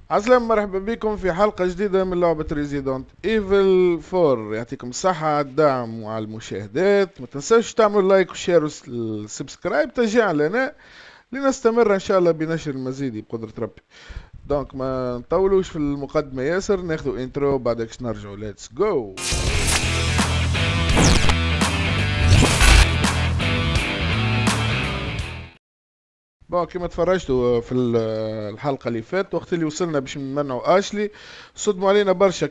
عسلامة، مرحبا بكم في حلقة جديدة من لعبة ريزيدونت ايفل 4. يعطيكم الصحة على الدعم وعلى المشاهدات. ما تنسوش تعملوا لايك وشير والسبسكرايب تشجيعا لنا لنستمر ان شاء الله بنشر المزيد بقدرة ربي. دونك ما نطولوش في المقدمة ياسر، ناخذوا انترو بعدك نرجعوا. ليتس جو. بون كيما تفرجتوا في الحلقة اللي فاتت، وقت اللي وصلنا باش نمنعوا اشلي صدموا علينا برشا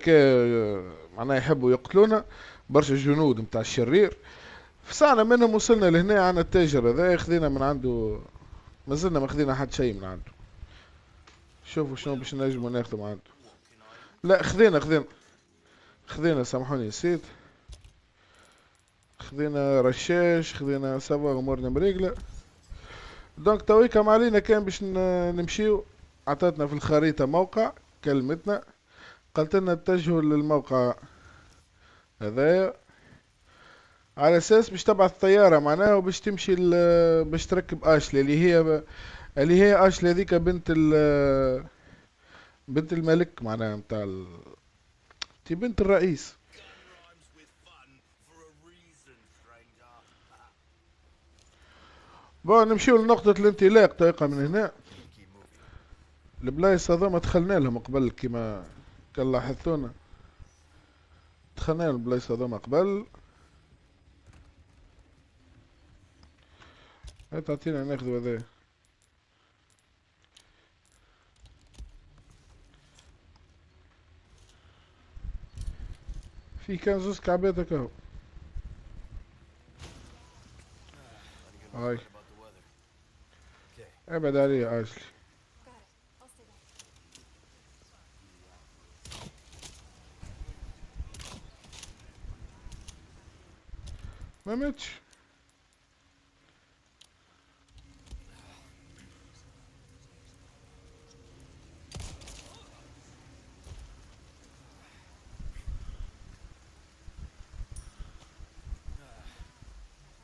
معناها يحبوا يقتلونا، برشا جنود متاع الشرير. فسعنا منهم وصلنا لهنا، عنا التاجر هذا خذينا من عنده. ما زلنا ما خذينا حد شيء من عنده. شوفوا شنو باش نجموا ناخذوا من عنده. لا خذينا سامحوني نسيت. خذينا رشاش، خذينا سافا امورنا مريقلة. دونك تويكا ما علينا، كان باش نمشيو. عطاتنا في الخريطة موقع، كلمتنا قالت لنا اتجهوا للموقع هذايا، على اساس باش تبعث طيارة معناها وباش تمشي باش تركب اشلي اللي هي اشلي هذيك بنت الملك معناها تي بنت الرئيس. بون نمشيو لنقطة الانطلاق طريقة من هنا. البلايص هذوما دخلنا لهم قبل، كما كان لاحظتونا دخلنا لهم البلايص هذوما قبل. هات تعطينا ناخذ هذا. في كان زوز كعبات هكا. هاي ابعد علي عاشلي. ما ماتش.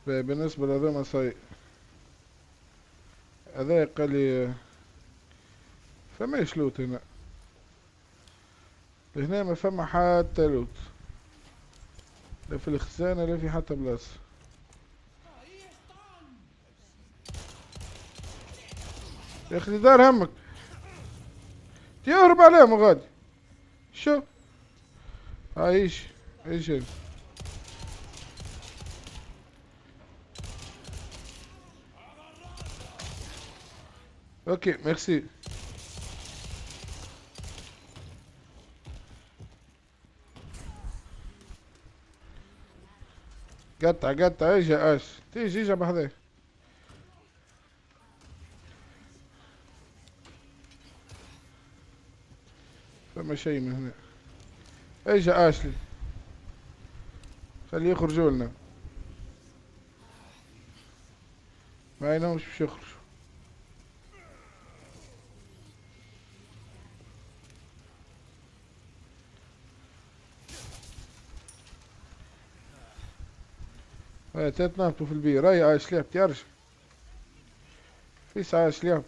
بالنسبة لهذوما صاي، هذا قال لي فما لوت هنا. هنا ما فما حتى لوت، لا في الخزانة لا في حتى بلاصة. يا اخي دار همك تهرب عليهم غادي. شو عايش ايش هذا؟ اوكي ميرسي. قطع اجا تيجي اجا بحذاك. فما شيء من هنا. اجا اشلي، خليه يخرجوا لنا. ما ينامش باش يخرجوا. هاي تتنافسوا في البير. هاي عايش لعبت يرجع. في ساعة لعبت.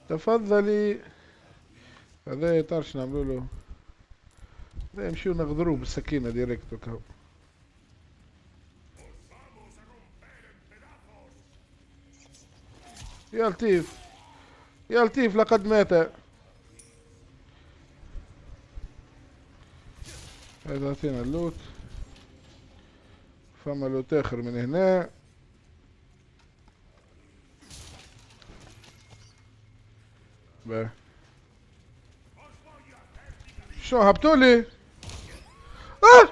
تفضلي. هذا طرش نعملوا له. هذا نمشيو نغدروه بالسكينة ديريكت وكهو. يا لطيف يا لطيف لقد مات. هذا اعطينا اللوت. فما لوت اخر من هنا. باه شو هبطولي. اه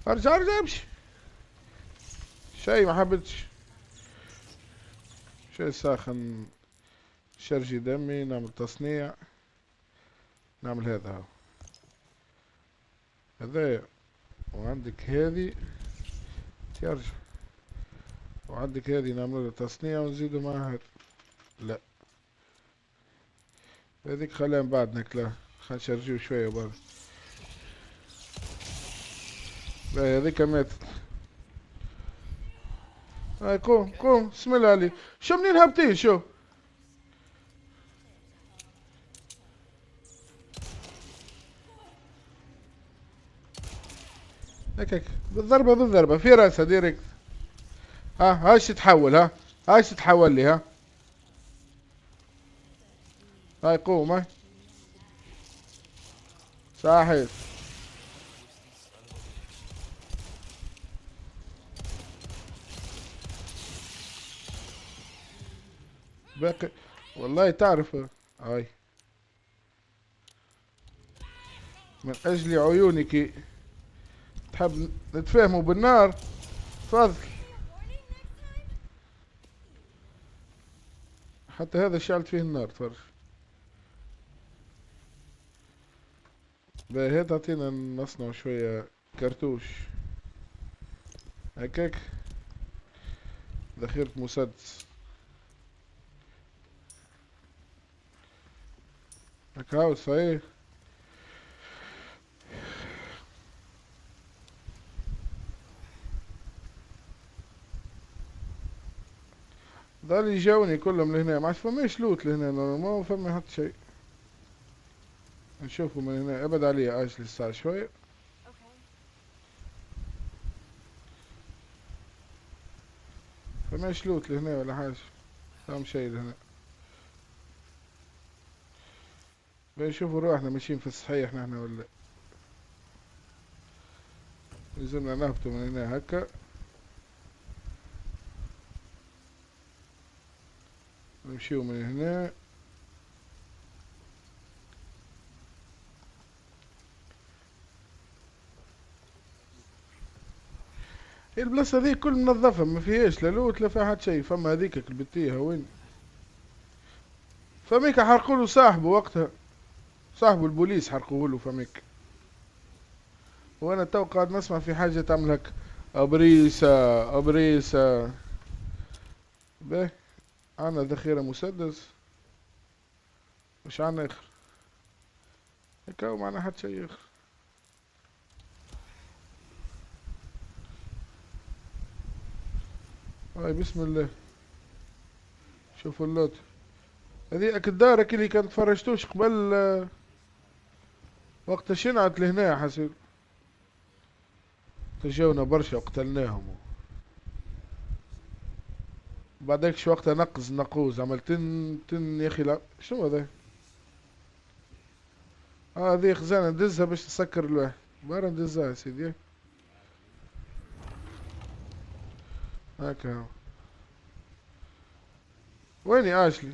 ارجع امشي. شي ما حبتش. شي ساخن. شرجي دمي نعمل تصنيع. نعمل هذا هو. هذا. وعندك هذه ترجع. وعندك هذه نعمل له تصنيع ونزيدوا معها. لا هذيك خليها من بعد ناكلها. خلينا نشرجيو شوية برا. باهي هذيك ماتت. هاي قوم قوم بسم الله عليك. شو منين هابطين شو؟ هيك هيك بالضربة بالضربة في راسها ديريكت. ها هاش تتحول، ها هاش تتحول لي، ها هاي قوم هاي. صحيح. باقي والله تعرف. هاي من أجل عيونك تحب نتفاهموا بالنار. تفضل. حتى هذا شعلت فيه النار تفرج. باهي تعطينا نصنع شوية كرتوش. هكاك ذخيرة مسدس. هكا صحيح. ظل يجاوني كلهم لهنا، ما عادش فماش لوت لهنا، ما فما حتى شيء. نشوفوا من هنا، ابعد عليه اجل الساعة شوية. فماش لوت لهنا ولا حاجة. فهم شيء لهنا. بنشوفوا روحنا ماشيين في الصحيح نحن ولا. لازمنا نهبطوا من هنا هكا. نمشيو من هنا. هي البلاصة ذي كل منظفة ما فيهاش لا لوت لا فيها حتى شيء. فما هذيك البتيها وين. فميك حرقوا له صاحبه وقتها. صاحبه البوليس حرقوه له فميك. وانا تو قاعد نسمع في حاجة تعمل هك. ابريسة ابريسة. باهي. عنا ذخيرة مسدس. مش عنا اخر. هكا ومعنا حتى شيء اخر. هاي بسم الله. شوفوا اللوت. هذيك الدارك اللي كانت فرجتوش قبل وقت شنعت لهنا حسيت. تجاونا برشا وقتلناهم. بعدك شو وقتها نقز نقوز عمل تن تن يا اخي. لا شنو هذا. هذه خزانة ندزها باش تسكر الواحد. برا ندزها يا سيدي. هكا هو. ويني اشلي.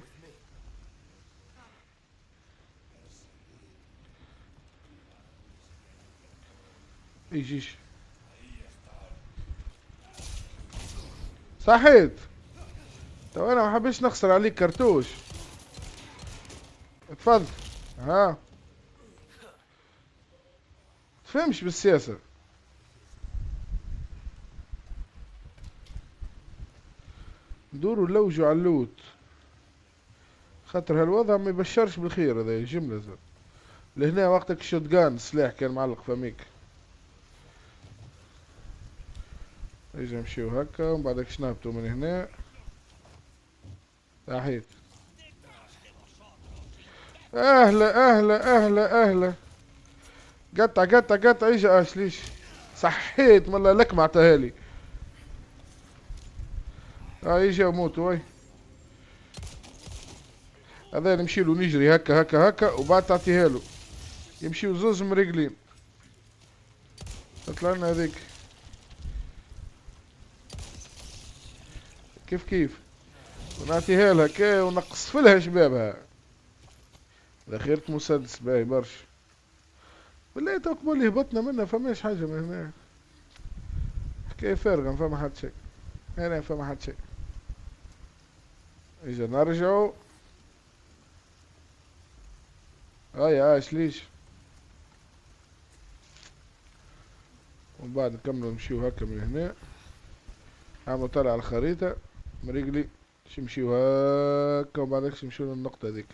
يجيش. صحيت. تو انا ما حبيش نخسر عليك كرتوش. اتفضل. ها تفهمش بالسياسة. ندوروا نلوجوا على اللوت. خاطر هالوضع ما يبشرش بالخير هذا جملة زاد. لهنا وقتك شوتجان سلاح كان معلق فميك. اجا نمشيو هكا ومن بعدك نهبطوا من هنا. صحيت. اهلا اهلا اهلا اهلا. قطع قطع قطع اجا اشليش. صحيت والله لك معتها لي. اجا وموتوا وي. هذا نمشي له نجري هكا هكا هكا وبعد تعطيها له. يمشيو زوز مريقلين. تطلع لنا هذيك. كيف كيف. ونعطيها لها كي ونقص لها شبابها. ذخيرة مسدس باهي برشا. بالله تو قبل هبطنا منها فماش حاجة من هنا. حكاية فارغة ما فما حد شيء. هنا ما فما حد شيء. اجا نرجعو. هاي عاش ليش. ومن بعد نكملو نمشيو هكا من هنا. عملو طالع على الخريطة. مريقلي. نمشيو هكا وبعدك نمشيو للنقطة هذيك.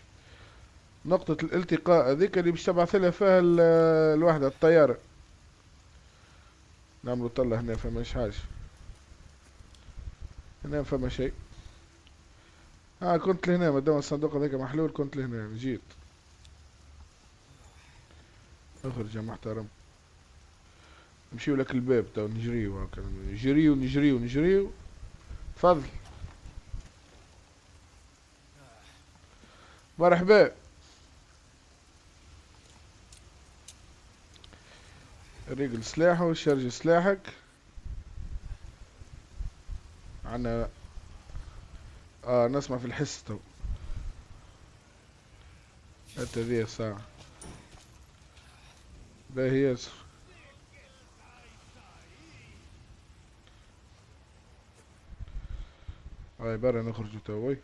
نقطة الالتقاء هذيك اللي باش تبعث لها فيها الوحدة الطيارة. نعملو طلة هنا فماش حاجة. هنا فما شيء. كنت لهنا مادام الصندوق هذاك محلول كنت لهنا جيت. اخرج يا محترم. نمشيو لك الباب تو نجريو هاكا نجريو نجريو نجريو. تفضل. مرحبا. ريقل سلاحه شرج سلاحك. عنا نسمع في الحس تو. حتى ذي الساعة باهي ياسر. هاي برا نخرجوا توي.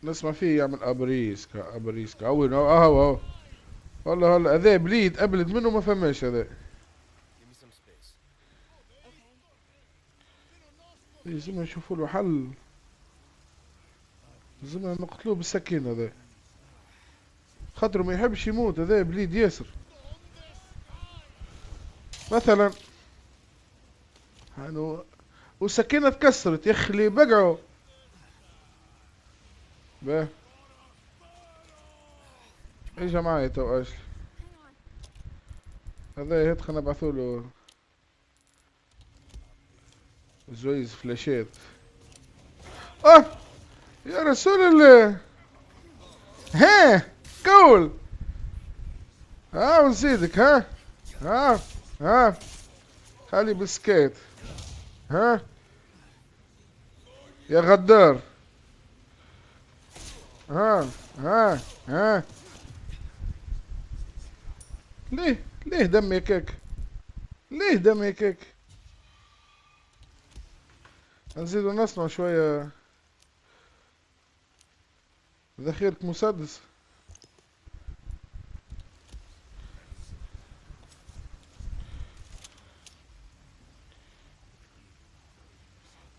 نسمع فيه يعمل ابريسكا ابريسكا او اهو. والله والله هذا بليد ابلد منه ما فماش هذا. لازم نشوفوا له حل. لازم نقتلوه بالسكين هذا. خاطر ما يحبش يموت هذا بليد ياسر. مثلا يعني والسكينة تكسرت يخلي بقعه. باه اجا معايا تو اشلي. هذا هيت خلنا نبعثوله زويز فلاشات. اه يا رسول الله. ها كول. ونزيدك ها ها خلي بسكيت. ها يا غدار. ها ها ها ليه دمي هيك. ليه دمي هيك. نزيدو نصنع شوية ذخيرة مسدس.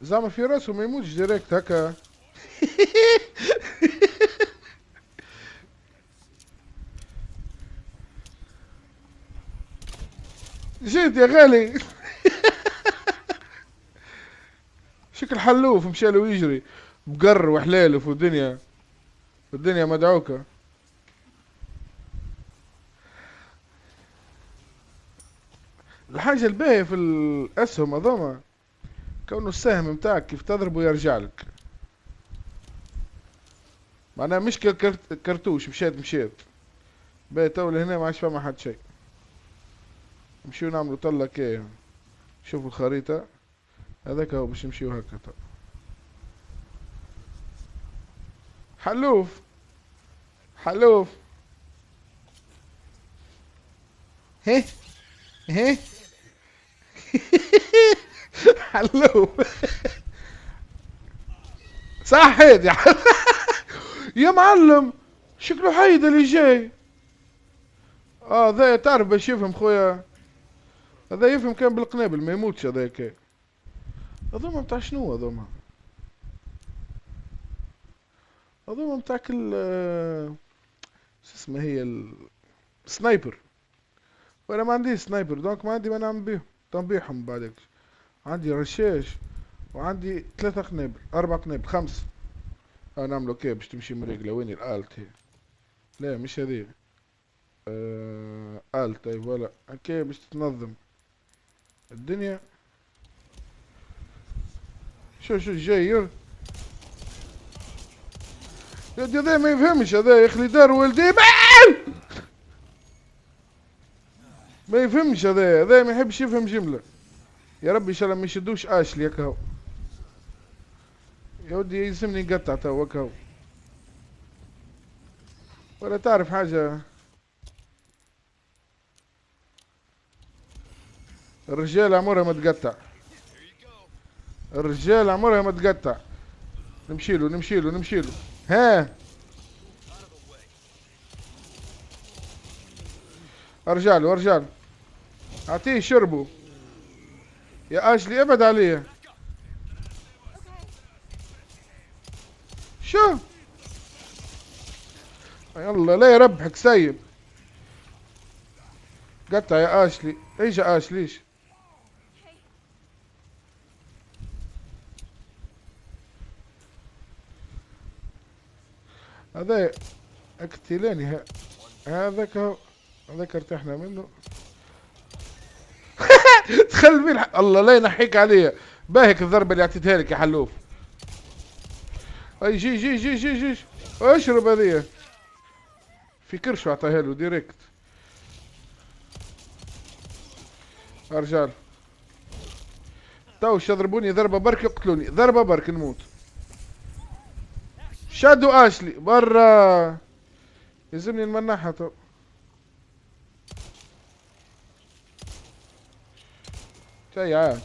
زعما في راسه ما يموتش ديريكت هكا. جيت يا غالي. شكل حلوف مشالو يجري بقر وحلالف والدنيا مدعوكة. الحاجة الباهية في الأسهم هذوما كونه السهم متاعك كيف تضربه يرجع لك. معناها مش كرتوش مشيت. باهي تو لهنا ما عادش فما حد شيء. نمشيو نعملو طلة كي. شوفوا الخريطة. هذاك هو باش نمشيو هكا تو. حلوف حلوف. هه هه. حلوف. صحيت يا يا معلم. شكله حيد اللي جاي. ذا تعرف باش يفهم خويا. هذا يفهم كان بالقنابل ما يموتش هذاك. هذوما متاع شنو هذوما. هذوما متاع كل شو اسمه هي السنايبر. وانا ما عنديش سنايبر دونك ما عندي ما نعمل بيهم تنبيحهم بعدك. عندي رشاش وعندي 3 قنابل 4 قنابل 5. نعملو كي باش تمشي مريقلة. وين الالت هي. لا مش هذي. الت طيب ولا هكا باش تتنظم الدنيا. شو جاي يا ودي هذا ما يفهمش. هذا يخلي دار والدي ما يفهمش. هذا ما يحبش يفهم جملة. يا ربي ان شاء الله ما يشدوش اشلي هكا هو. يا ودي يلزمني نقطع تو هكا هو. ولا تعرف حاجة. الرجال عمرها ما تقطع. الرجال عمرها ما تقطع. نمشيلو. ها ارجعله. اعطيه شربه. يا اشلي ابعد عليه. شو؟ يلا لا يربحك سيب. قطع يا اشلي، ايش يا اشلي ايش؟ هذا اقتلاني هذاك هو. هذاك ارتحنا منه. تخلي مين الله لا ينحيك عليا. باهك الضربة اللي اعطيتها لك يا حلوف. اي جي جي جي جي جي. اشرب هذيا. في كرش اعطيها له ديريكت. رجال تو يضربوني ضربة برك يقتلوني، ضربة برك نموت. شادوا اشلي برا. يلزمني المناحة تو. شي عاد.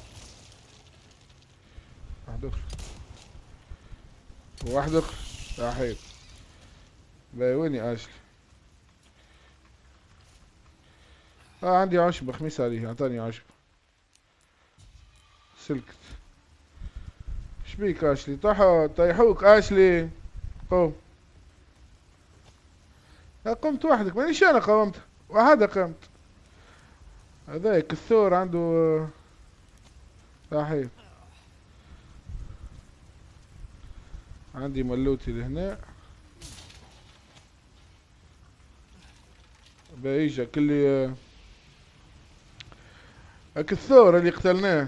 واحد اخر. واحد اخر. يا حيط. باي ويني اشلي؟ عندي عشبة خميس عليه، اعطاني عشبة. سلكت. شبيك اشلي؟ طيحوك اشلي. قوم. لا قمت وحدك، مانيش انا قومت. وحدة قمت. هذاك الثور عنده صحيح. عندي ملوتي لهنا. بيجا كلي هاك الثور اللي قتلناه.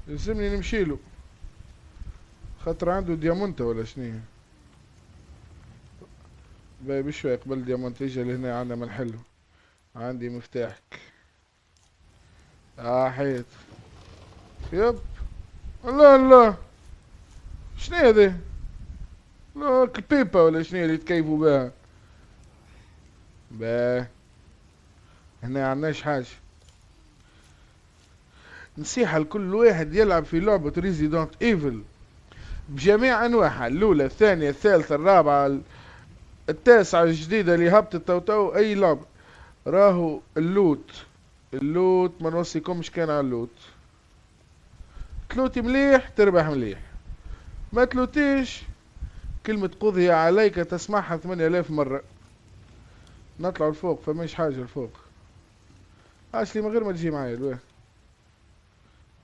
لازمني نمشيله. خاطر عنده ديامونتا ولا شنيا. باي بشوي قبل ديامونتا يجي لهنا عندنا منحله. عندي مفتاحك. حيت. يب. لا لا. شنيا ذي؟ لا البيبا ولا شنيا اللي تكيفوا بها. با. هنا عندناش حاجة. نصيحة لكل واحد يلعب في لعبة ريزيدونت ايفل بجميع انواعها، الاولى الثانية الثالثة الرابعة التاسعة الجديدة اللي هبطت تو اي لعبة. راهو اللوت. اللوت ما نوصيكمش كان على اللوت. تلوتي مليح تربح مليح. ما تلوتيش. كلمة قضي عليك تسمعها 8000 مرة. نطلع لفوق فماش حاجة لفوق. اشلي من غير ما تجي معايا الواه.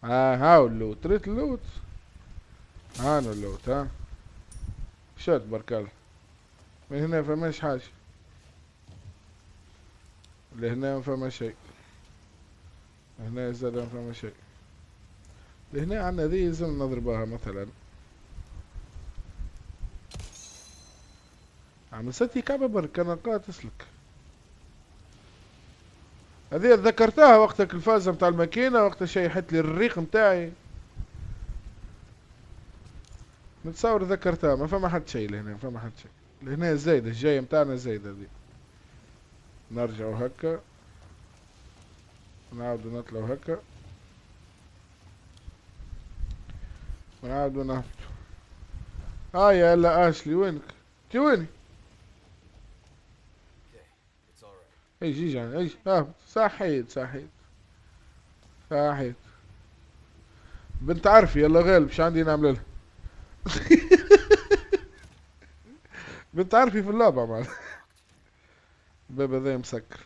هاو اللوت ريت اللوت. هانو اللوت ها. شوت بركال. من هنا فماش حاجة. لهنا ما فما شيء. هنا زاد ما فما شيء. لهنا عنا ذي لازم نضربها مثلا. عم ستي كعبة برك نقاط تسلك. هذه ذكرتها وقتك الفازة متاع الماكينة وقت شي حت لي الريق متاعي. متصور ذكرتها ما فما حد شي لهنا، ما فما حد شي. لهنا زايدة الجاية متاعنا زايدة دي. نرجعوا هكا. نعاودوا نطلعوا هكا. ونعاودوا نهبطوا. هاي هلا اشلي وينك؟ انتي ويني؟ اي جي اي صحيت صحيت. صحيت. بنت عارفي يلا غالب شو عندي نعمل لها. بنت عارفي في اللعبة معنا. الباب هذا مسكر.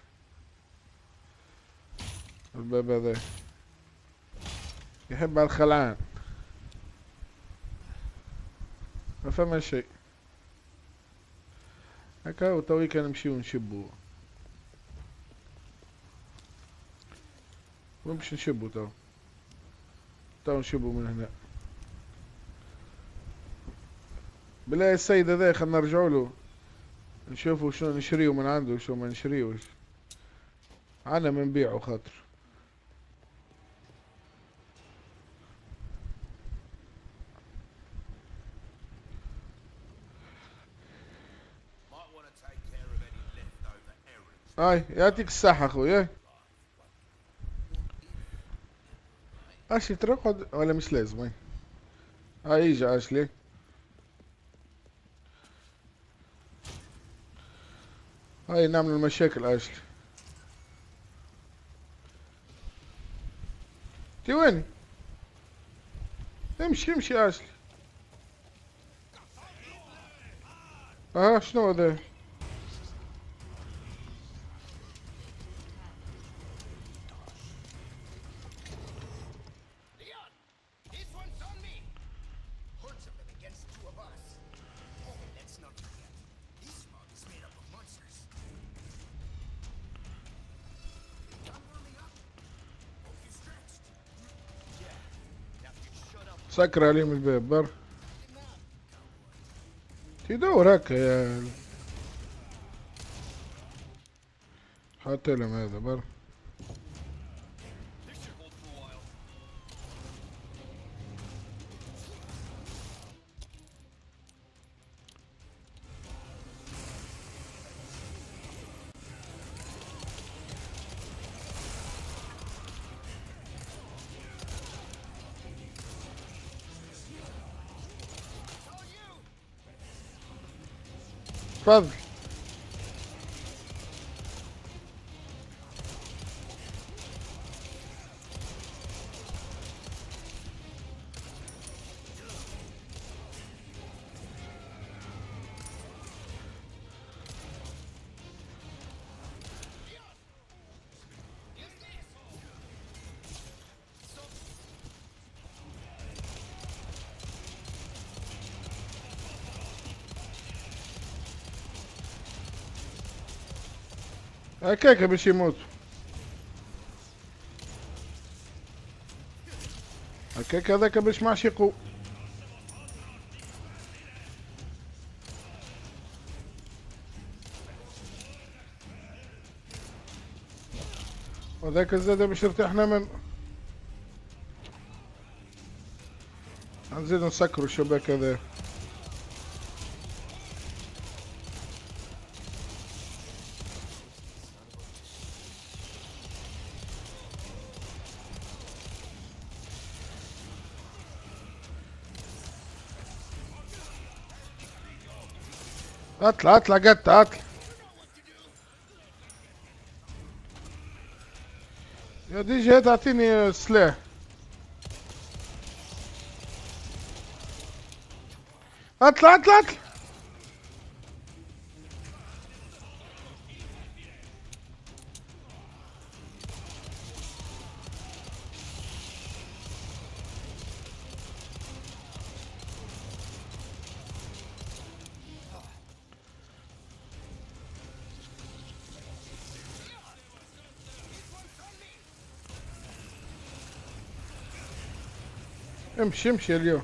الباب هذا يحب على الخلعان. ما فما شيء. هكا وتوي كان نمشيو نشبو. وين باش نشبو تو؟ تو نشبو من هنا. بلا السيد هذا خلنا نرجعوا له. نشوفوا شنو نشريو من عنده وشو ما نشريوش. عنا ما نبيعو خاطر. هاي يعطيك الصحة اخويا. اشلي ترقد ولا مش لازم هاي. هاي يجي اشلي. هاي نعمل المشاكل اشلي. تي ويني؟ امشي امشي اشلي. شنو هذا؟ سكر عليهم الباب بر. تدور هكا يا. حتى لهم هذا بر. تفضل. هكاك باش يموت. هكاك هذاك باش معشقو. وذاك الزاد باش ارتحنا من. نزيد نسكروا الشباك هذا. اطلع اطلع قط اطلع. يا دي جي تعطيني سلاح. اطلع اطلع اطلع. امشي امشي اليوم.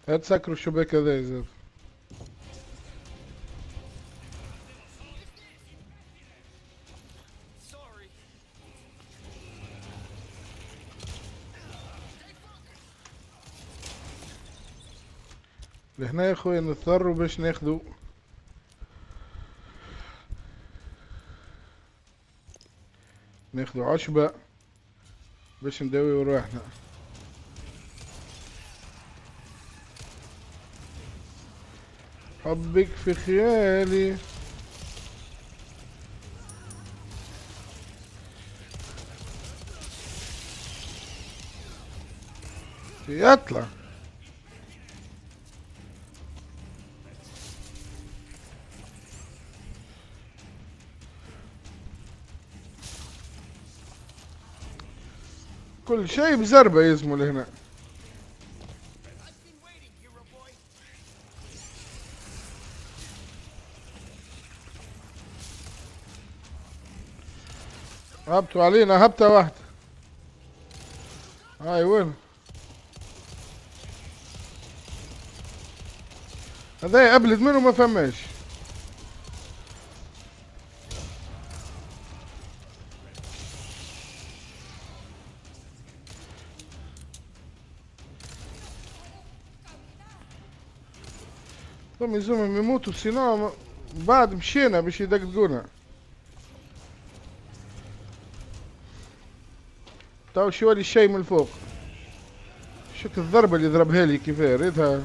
هات سكروا الشباك هذا يا زلمة. لهنا يا خويا نضطروا باش ناخدو عشبة باش نداويو روحنا. حبك في خيالي. يطلع. كل شيء بزربة يزمو لهنا. هبطوا علينا هبطة واحدة. هاي وين؟ هذا ابلد منه ما فماش. ثم يزوم يموتوا سينما بعد مشينا باش يدقدقونا. تو شو ولي الشي من الفوق. شوف الضربة اللي ضربها لي كيفاه ريتها.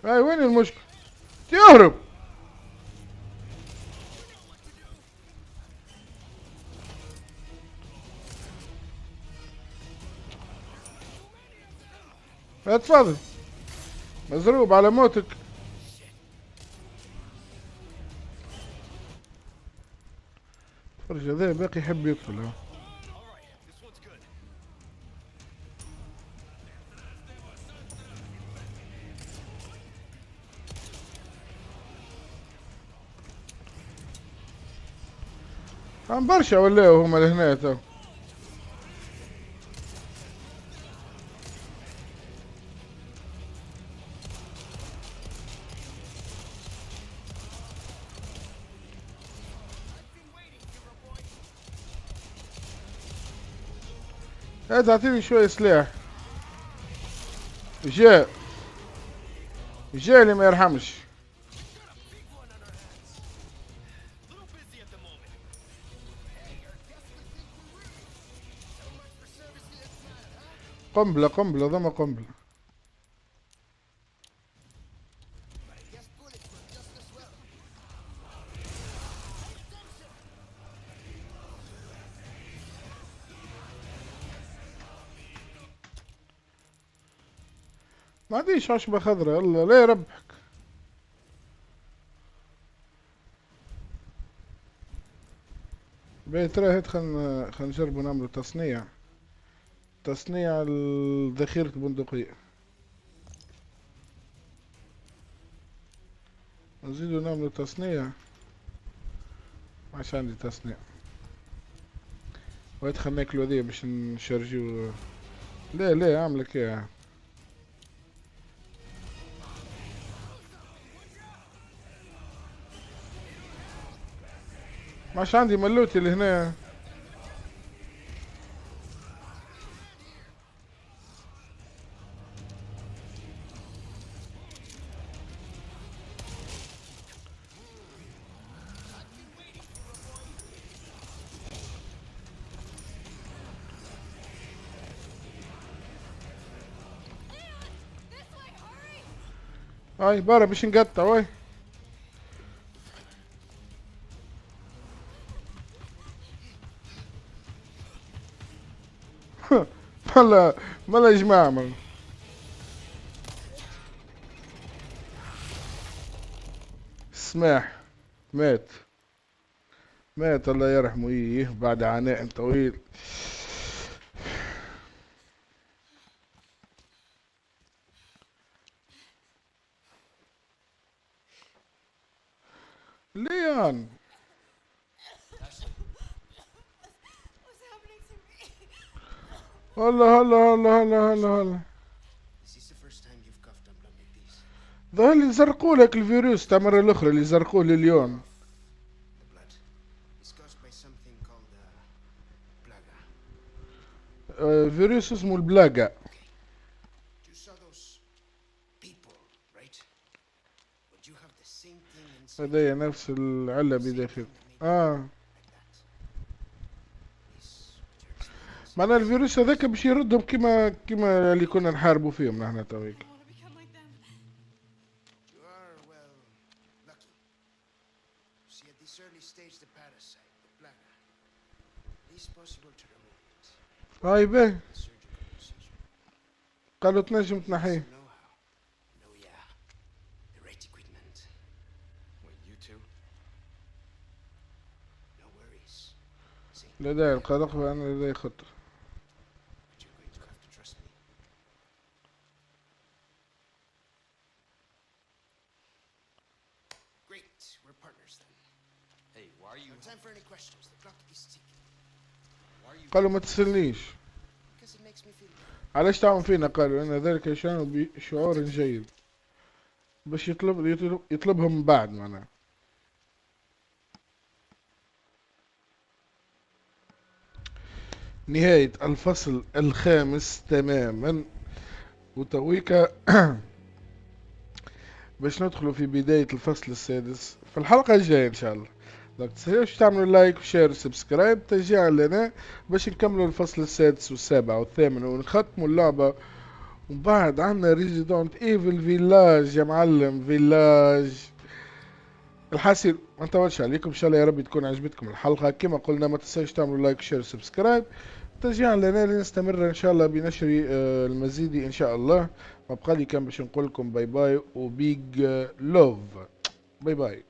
هاي وين المشكلة؟ يهرب. اتفضل. مزروب على موتك. فرجة ذا باقي يحب يدخل ها. عم برشا ولاو هما لهنا تو. هات تعطيني شوية سلاح. جاء. جاء اللي ما يرحمش. قنبلة قنبلة ضم قنبلة. ما عنديش عشبة خضراء الله لا يربحك. بيت راهت خل نجربوا نعملوا تصنيع. تصنيع ذخيرة البندقية. نزيدوا نعملوا تصنيع. ماش عندي تصنيع. وادخل ناكلوا ذي باش نشرجيو. لا لا اعملك اياها. ماش عندي ملوتي اللي هنا. هاي برا باش نقطع وي. مالا مالا يا جماعة مالا. سماح. مات. مات الله يرحمه ايه بعد عناء طويل. ليان. هلا هلا هلا هلا هلا هلا. ظهر اللي زرقوا لك الفيروس تاع المرة الأخرى اللي زرقوه لي اليوم. فيروس اسمه البلاغا. هذايا نفس العلة بداخل. اه. معناها الفيروس هذاك باش يردهم كيما اللي كنا نحاربوا فيهم نحن تويك. هاي باهي. قالوا تنجم تنحيه. لدي القلق وأنا لدي خطة. قالوا ما تسألنيش. علاش تعمل فينا؟ قالوا ان ذلك يشعر بشعور جيد باش يطلبهم من بعد معناها. نهاية الفصل الخامس تماما وتويكا. باش ندخلوا في بداية الفصل السادس في الحلقة الجاية ان شاء الله. لا تنساوش تعملوا لايك وشير وسبسكرايب تشجيعا لنا باش نكملوا الفصل السادس والسابع والثامن ونختموا اللعبة ومن بعد عندنا ريزيدونت ايفل فيلاج يا معلم، فيلاج. الحاسب ما نطولش عليكم، ان شاء الله يا رب تكون عجبتكم الحلقة. كما قلنا ما تنسوش تعملوا لايك شير سبسكرايب تشجيعا لنا لنستمر ان شاء الله بنشر المزيد ان شاء الله. ما بقى لي كان باش نقول لكم باي باي وبيج لوف. باي باي.